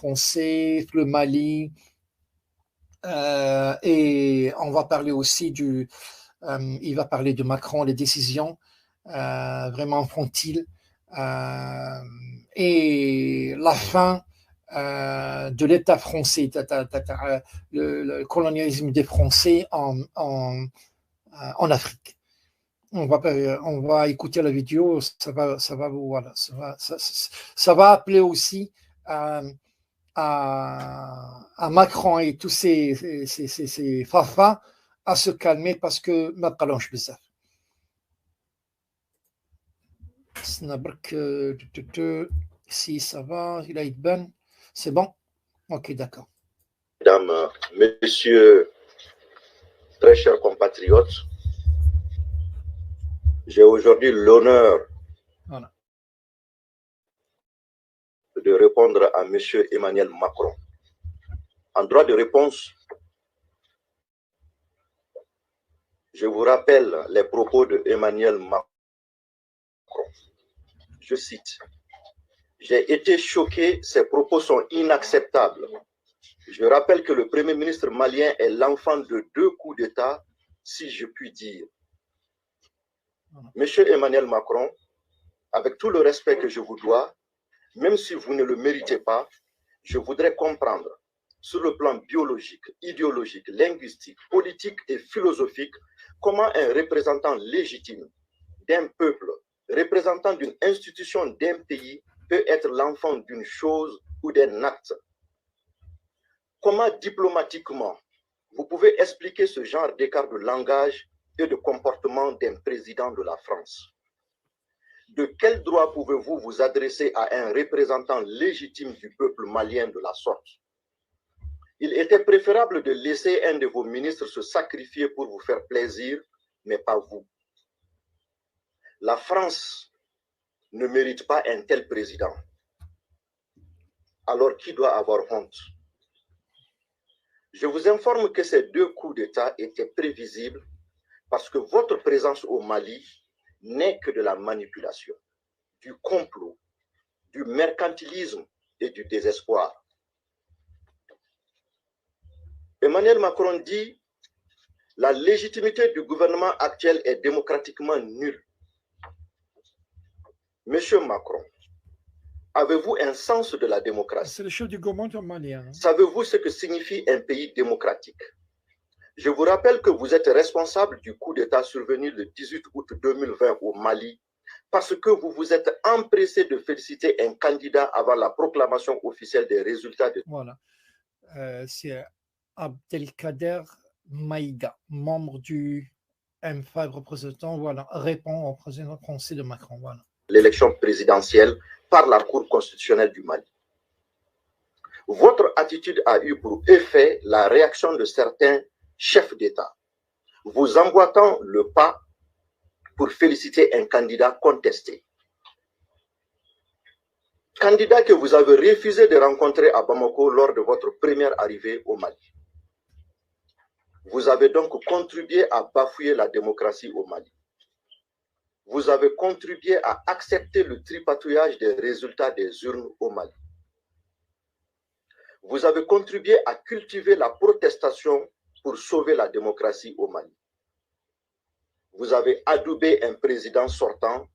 français, le Mali, et on va parler aussi il va parler de Macron, les décisions vraiment infantiles, et la fin de l'État français, le colonialisme des Français en Afrique. On va écouter la vidéo, voilà, ça va appeler aussi à Macron et tous ces fafas à se calmer parce que ma parlanche bizarre. Si ça va, il a été bon. C'est bon? Ok, d'accord. Mesdames, messieurs, très chers compatriotes, j'ai aujourd'hui l'honneur de répondre à monsieur Emmanuel Macron. En droit de réponse, je vous rappelle les propos de Emmanuel Macron. Je cite: « J'ai été choqué, ces propos sont inacceptables. Je rappelle que le Premier ministre malien est l'enfant de 2 coups d'État, si je puis dire. » Monsieur Emmanuel Macron, avec tout le respect que je vous dois, même si vous ne le méritez pas, je voudrais comprendre, sur le plan biologique, idéologique, linguistique, politique et philosophique, comment un représentant légitime d'un peuple, représentant d'une institution d'un pays, peut être l'enfant d'une chose ou d'un acte. Comment diplomatiquement vous pouvez expliquer ce genre d'écart de langage et de comportement d'un président de la France? De quel droit pouvez-vous vous adresser à un représentant légitime du peuple malien de la sorte? Il était préférable de laisser un de vos ministres se sacrifier pour vous faire plaisir, mais pas vous. La France ne mérite pas un tel président. Alors qui doit avoir honte? Je vous informe que ces 2 coups d'État étaient prévisibles parce que votre présence au Mali n'est que de la manipulation, du complot, du mercantilisme et du désespoir. Emmanuel Macron dit: la légitimité du gouvernement actuel est démocratiquement nulle. Monsieur Macron, avez-vous un sens de la démocratie? C'est le chef du gouvernement malien. Savez-vous ce que signifie un pays démocratique? Je vous rappelle que vous êtes responsable du coup d'État survenu le 18 août 2020 au Mali parce que vous vous êtes empressé de féliciter un candidat avant la proclamation officielle des résultats de... Voilà. C'est Abdelkader Maïga, membre du M5 représentant, voilà, répond au président français de Macron. Voilà. L'élection présidentielle par la Cour constitutionnelle du Mali. Votre attitude a eu pour effet la réaction de certains chefs d'État, vous emboîtant le pas pour féliciter un candidat contesté. Candidat que vous avez refusé de rencontrer à Bamako lors de votre première arrivée au Mali. Vous avez donc contribué à bafouer la démocratie au Mali. Vous avez contribué à accepter le tripatouillage des résultats des urnes au Mali. Vous avez contribué à cultiver la protestation pour sauver la démocratie au Mali. Vous avez adoubé un président sortant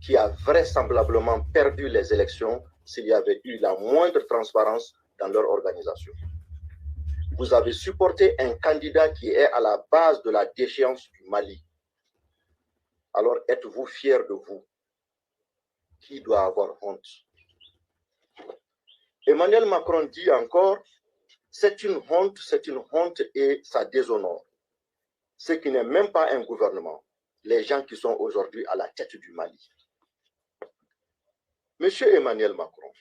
qui a vraisemblablement perdu les élections s'il y avait eu la moindre transparence dans leur organisation. Vous avez supporté un candidat qui est à la base de la déchéance du Mali. Alors êtes-vous fier de vous? Qui doit avoir honte? Emmanuel Macron dit encore, c'est une honte et ça déshonore. Ce qui n'est même pas un gouvernement, les gens qui sont aujourd'hui à la tête du Mali. Monsieur Emmanuel Macron,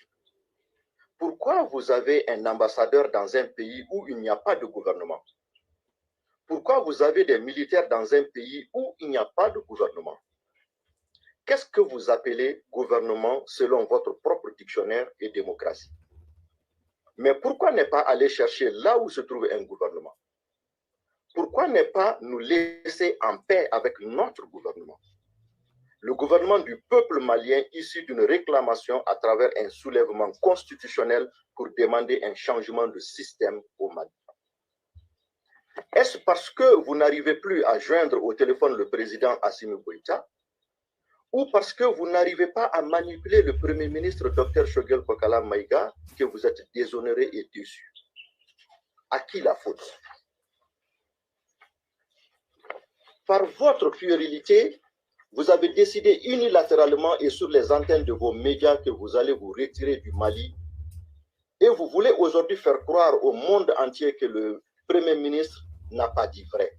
pourquoi vous avez un ambassadeur dans un pays où il n'y a pas de gouvernement? Pourquoi vous avez des militaires dans un pays où il n'y a pas de gouvernement? Qu'est-ce que vous appelez gouvernement selon votre propre dictionnaire et démocratie? Mais pourquoi ne pas aller chercher là où se trouve un gouvernement? Pourquoi ne pas nous laisser en paix avec notre gouvernement? le gouvernement du peuple malien issu d'une réclamation à travers un soulèvement constitutionnel pour demander un changement de système au Mali. Est-ce parce que vous n'arrivez plus à joindre au téléphone le président Assimi Goïta ou parce que vous n'arrivez pas à manipuler le Premier ministre Dr Choguel Kokala Maïga que vous êtes déshonoré et déçu? À qui la faute? Par votre puérilité, vous avez décidé unilatéralement et sur les antennes de vos médias que vous allez vous retirer du Mali. Et vous voulez aujourd'hui faire croire au monde entier que le Premier ministre n'a pas dit vrai.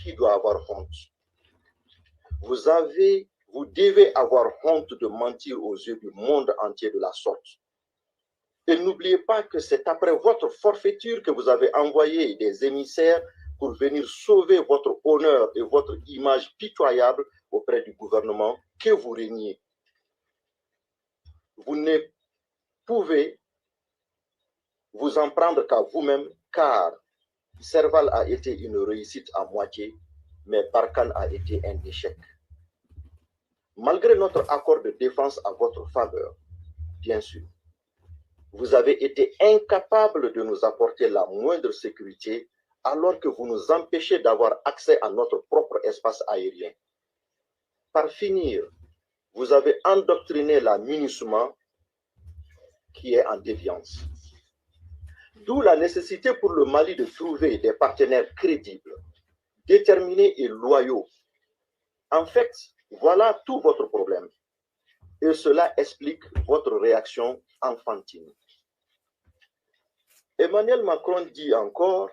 Qui doit avoir honte? Vous devez avoir honte de mentir aux yeux du monde entier de la sorte. Et n'oubliez pas que c'est après votre forfaiture que vous avez envoyé des émissaires pour venir sauver votre honneur et votre image pitoyable auprès du gouvernement que vous régnez. Vous ne pouvez vous en prendre qu'à vous-même, car Serval a été une réussite à moitié, mais Barkhane a été un échec. Malgré notre accord de défense à votre faveur, bien sûr, vous avez été incapable de nous apporter la moindre sécurité alors que vous nous empêchez d'avoir accès à notre propre espace aérien. Par finir, vous avez endoctriné la MINUSMA qui est en déviance. D'où la nécessité pour le Mali de trouver des partenaires crédibles, déterminés et loyaux. En fait, voilà tout votre problème. Et cela explique votre réaction enfantine. Emmanuel Macron dit encore: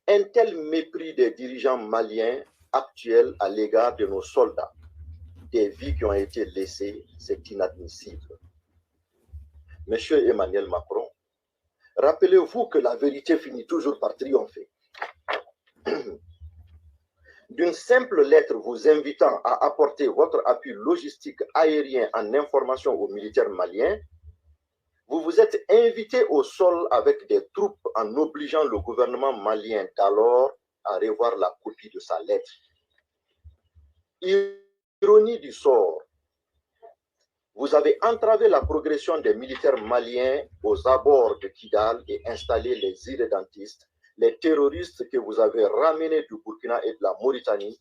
un tel mépris des dirigeants maliens actuels à l'égard de nos soldats, des vies qui ont été laissées, c'est inadmissible. Monsieur Emmanuel Macron, rappelez-vous que la vérité finit toujours par triompher. D'une simple lettre vous invitant à apporter votre appui logistique aérien en information aux militaires maliens, vous vous êtes invité au sol avec des troupes en obligeant le gouvernement malien d'alors à revoir la copie de sa lettre. Ironie du sort, vous avez entravé la progression des militaires maliens aux abords de Kidal et installé les irrédentistes, les terroristes que vous avez ramenés du Burkina et de la Mauritanie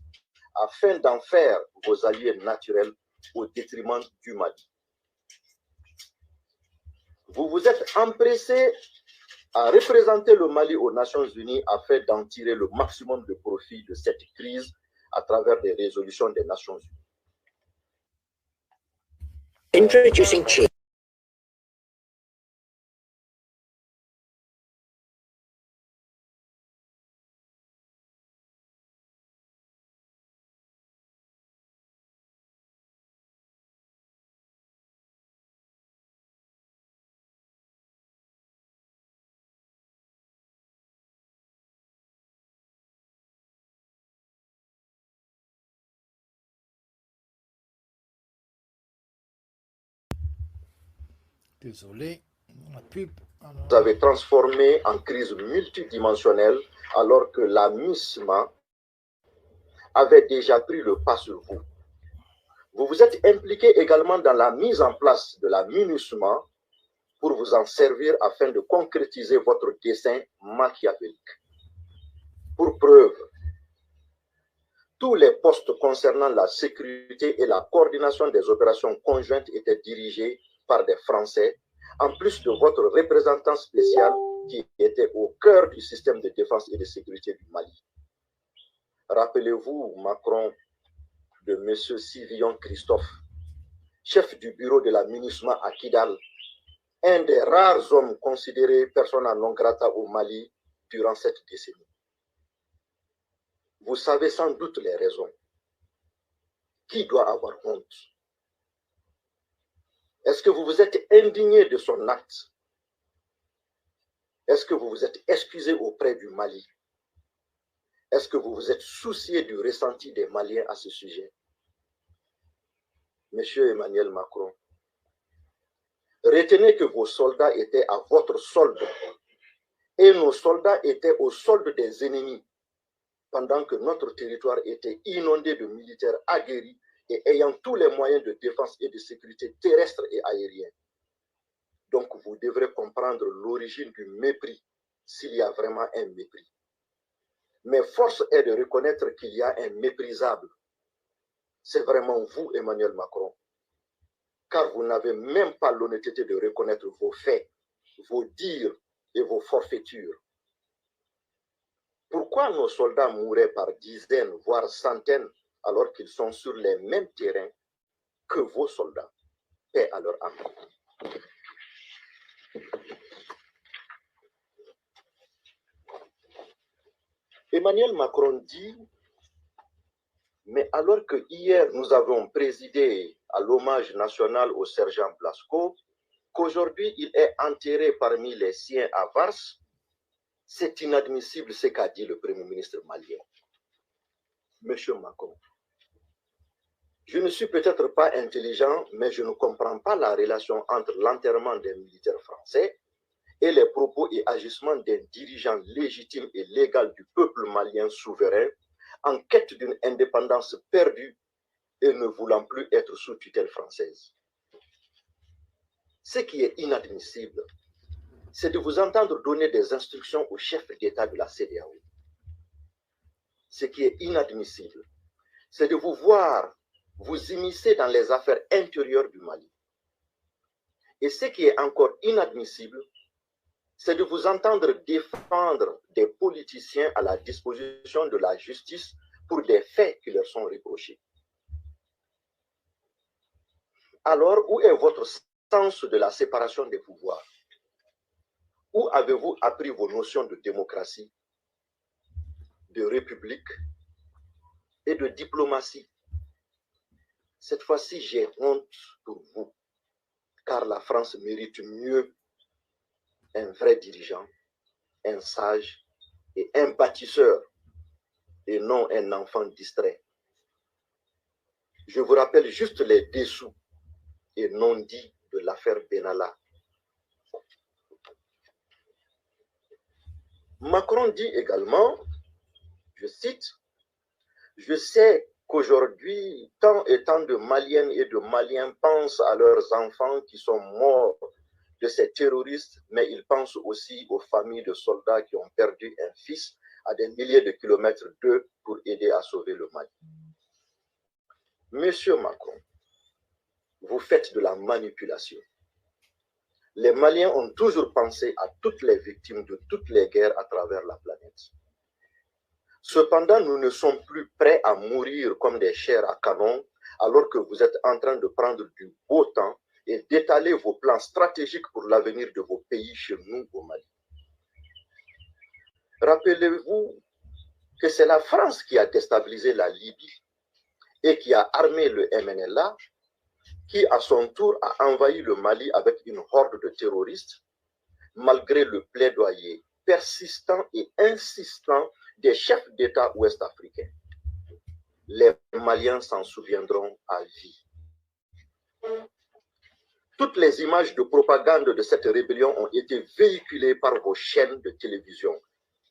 afin d'en faire vos alliés naturels au détriment du Mali. Vous vous êtes empressé à représenter le Mali aux Nations Unies afin d'en tirer le maximum de profit de cette crise à travers des résolutions des Nations Unies. Introducing change. Désolé, la pub. Vous avez transformé en crise multidimensionnelle alors que la MINUSMA avait déjà pris le pas sur vous. Vous vous êtes impliqué également dans la mise en place de la MINUSMA pour vous en servir afin de concrétiser votre dessein machiavélique. Pour preuve, tous les postes concernant la sécurité et la coordination des opérations conjointes étaient dirigés par des Français, en plus de votre représentant spécial qui était au cœur du système de défense et de sécurité du Mali. Rappelez-vous, Macron, de M. Sivillon Christophe, chef du bureau de la MINUSMA à Kidal, un des rares hommes considérés persona non grata au Mali durant cette décennie. Vous savez sans doute les raisons. Qui doit avoir honte? Est-ce que vous vous êtes indigné de son acte? Est-ce que vous vous êtes excusé auprès du Mali? Est-ce que vous vous êtes soucié du ressenti des Maliens à ce sujet? Monsieur Emmanuel Macron, retenez que vos soldats étaient à votre solde et nos soldats étaient au solde des ennemis pendant que notre territoire était inondé de militaires aguerris et ayant tous les moyens de défense et de sécurité terrestre et aérienne. Donc, vous devrez comprendre l'origine du mépris, s'il y a vraiment un mépris. Mais force est de reconnaître qu'il y a un méprisable. C'est vraiment vous, Emmanuel Macron, car vous n'avez même pas l'honnêteté de reconnaître vos faits, vos dires et vos forfaitures. Pourquoi nos soldats mouraient par dizaines, voire centaines, alors qu'ils sont sur les mêmes terrains que vos soldats? Paix à leur âme. Emmanuel Macron dit, mais alors que hier nous avons présidé à l'hommage national au sergent Blasco, qu'aujourd'hui il est enterré parmi les siens à Vars, c'est inadmissible ce qu'a dit le Premier ministre malien. Monsieur Macron, je ne suis peut-être pas intelligent, mais je ne comprends pas la relation entre l'enterrement des militaires français et les propos et agissements d'un dirigeant légitime et légal du peuple malien souverain en quête d'une indépendance perdue et ne voulant plus être sous tutelle française. Ce qui est inadmissible, c'est de vous entendre donner des instructions au chef d'État de la CEDEAO. Ce qui est inadmissible, c'est de vous voir vous immiscer dans les affaires intérieures du Mali. Et ce qui est encore inadmissible, c'est de vous entendre défendre des politiciens à la disposition de la justice pour des faits qui leur sont reprochés. Alors, où est votre sens de la séparation des pouvoirs? Où avez-vous appris vos notions de démocratie, de république et de diplomatie? Cette fois-ci, j'ai honte pour vous, car la France mérite mieux un vrai dirigeant, un sage et un bâtisseur, et non un enfant distrait. Je vous rappelle juste les dessous et non-dits de l'affaire Benalla. Macron dit également, je cite, « Je sais qu'aujourd'hui, tant et tant de Maliennes et de Maliens pensent à leurs enfants qui sont morts de ces terroristes, mais ils pensent aussi aux familles de soldats qui ont perdu un fils à des milliers de kilomètres d'eux pour aider à sauver le Mali. » Monsieur Macron, vous faites de la manipulation. Les Maliens ont toujours pensé à toutes les victimes de toutes les guerres à travers la planète. Cependant, nous ne sommes plus prêts à mourir comme des chairs à canon alors que vous êtes en train de prendre du beau temps et d'étaler vos plans stratégiques pour l'avenir de vos pays chez nous au Mali. Rappelez-vous que c'est la France qui a déstabilisé la Libye et qui a armé le MNLA, qui à son tour a envahi le Mali avec une horde de terroristes, malgré le plaidoyer persistant et insistant des chefs d'État ouest-africains. Les Maliens s'en souviendront à vie. Toutes les images de propagande de cette rébellion ont été véhiculées par vos chaînes de télévision,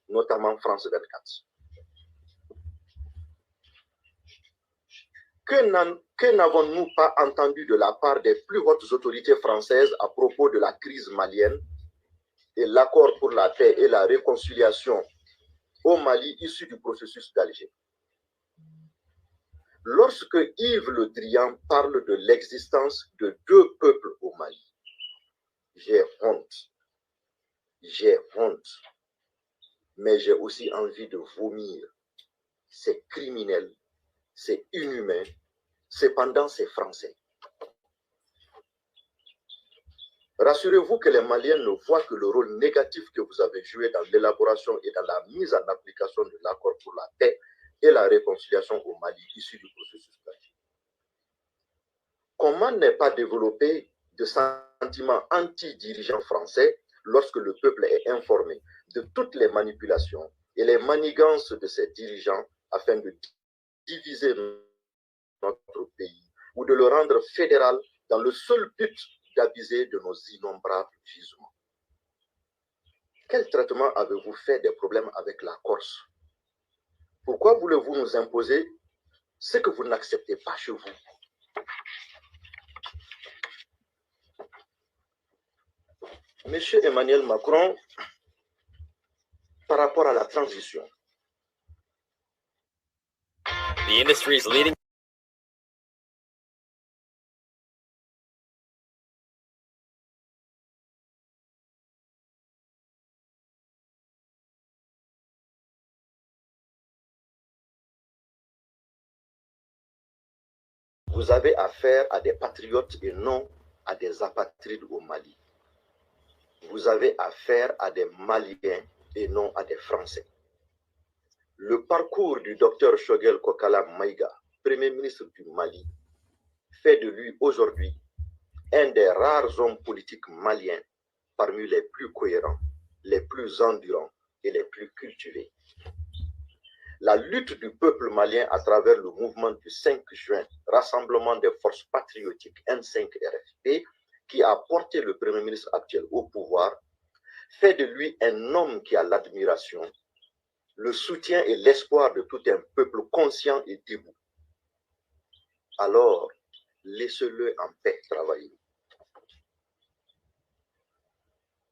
notamment France 24. Que n'avons-nous pas entendu de la part des plus hautes autorités françaises à propos de la crise malienne et l'accord pour la paix et la réconciliation au Mali issu du processus d'Alger? Lorsque Yves Le Drian parle de l'existence de deux peuples au Mali, j'ai honte. J'ai honte. Mais j'ai aussi envie de vomir. C'est criminel, c'est inhumain, cependant c'est français. Rassurez-vous que les Maliens ne voient que le rôle négatif que vous avez joué dans l'élaboration et dans la mise en application de l'accord pour la paix et la réconciliation au Mali issu du processus d'Alger. Comment ne pas développer de sentiments anti-dirigeants français lorsque le peuple est informé de toutes les manipulations et les manigances de ces dirigeants afin de diviser notre pays ou de le rendre fédéral dans le seul but d'abuser de nos innombrables gisements? Quel traitement avez-vous fait des problèmes avec la Corse? Pourquoi voulez-vous nous imposer ce que vous n'acceptez pas chez vous. Monsieur Emmanuel Macron, par rapport à la transition. The industry's leading. Vous avez affaire à des patriotes et non à des apatrides au Mali. Vous avez affaire à des Maliens et non à des Français. Le parcours du docteur Choguel Kokala Maïga, Premier ministre du Mali, fait de lui aujourd'hui un des rares hommes politiques maliens parmi les plus cohérents, les plus endurants et les plus cultivés. La lutte du peuple malien à travers le mouvement du 5 juin, Rassemblement des forces patriotiques N5-RFP, qui a porté le Premier ministre actuel au pouvoir, fait de lui un homme qui a l'admiration, le soutien et l'espoir de tout un peuple conscient et debout. Alors, laissez-le en paix travailler.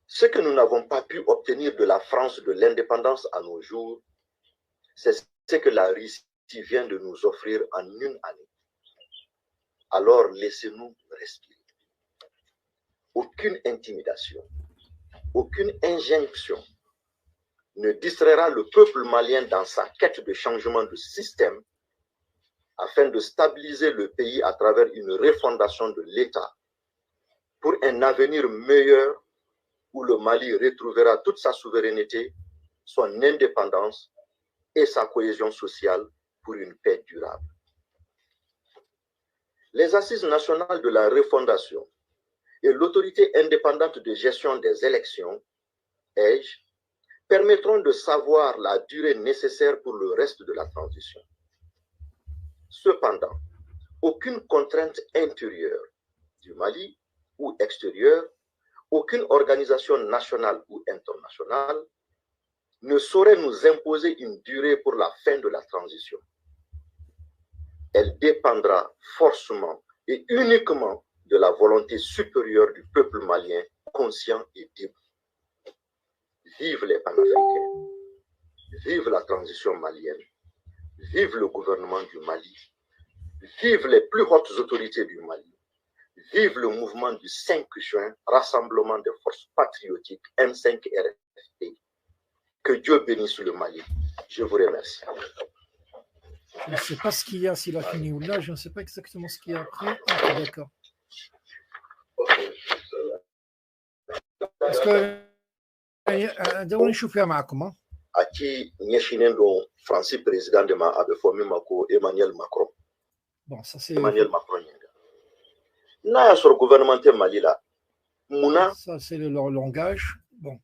Ce que nous n'avons pas pu obtenir de la France de l'indépendance à nos jours, c'est ce que la Russie vient de nous offrir en une année. Alors laissez-nous respirer. Aucune intimidation, aucune injonction ne distraira le peuple malien dans sa quête de changement de système afin de stabiliser le pays à travers une refondation de l'État pour un avenir meilleur où le Mali retrouvera toute sa souveraineté, son indépendance et sa cohésion sociale pour une paix durable. Les assises nationales de la refondation et l'autorité indépendante de gestion des élections, EIGE, permettront de savoir la durée nécessaire pour le reste de la transition. Cependant, aucune contrainte intérieure du Mali ou extérieure, aucune organisation nationale ou internationale ne saurait nous imposer une durée pour la fin de la transition. Elle dépendra forcément et uniquement de la volonté supérieure du peuple malien, conscient et debout. Vive les panafricains, vive la transition malienne, vive le gouvernement du Mali, vive les plus hautes autorités du Mali, vive le mouvement du 5 juin, Rassemblement des forces patriotiques M5-RFP. Que Dieu bénisse le Mali. Je vous remercie. Je ne sais pas ce qu'il y a, s'il a fini ou là, je ne sais pas exactement ce qu'il y a après. Ah, d'accord. Est-ce que دعوني نشوف فيها معكم. Aki Nyeshinendo, Francis président de ma Abefomi Mako, Emmanuel Macron. Bon, ça c'est. Emmanuel Macron. N'a sur le gouvernement Mali là. Mouna. Ça c'est leur langage. Bon.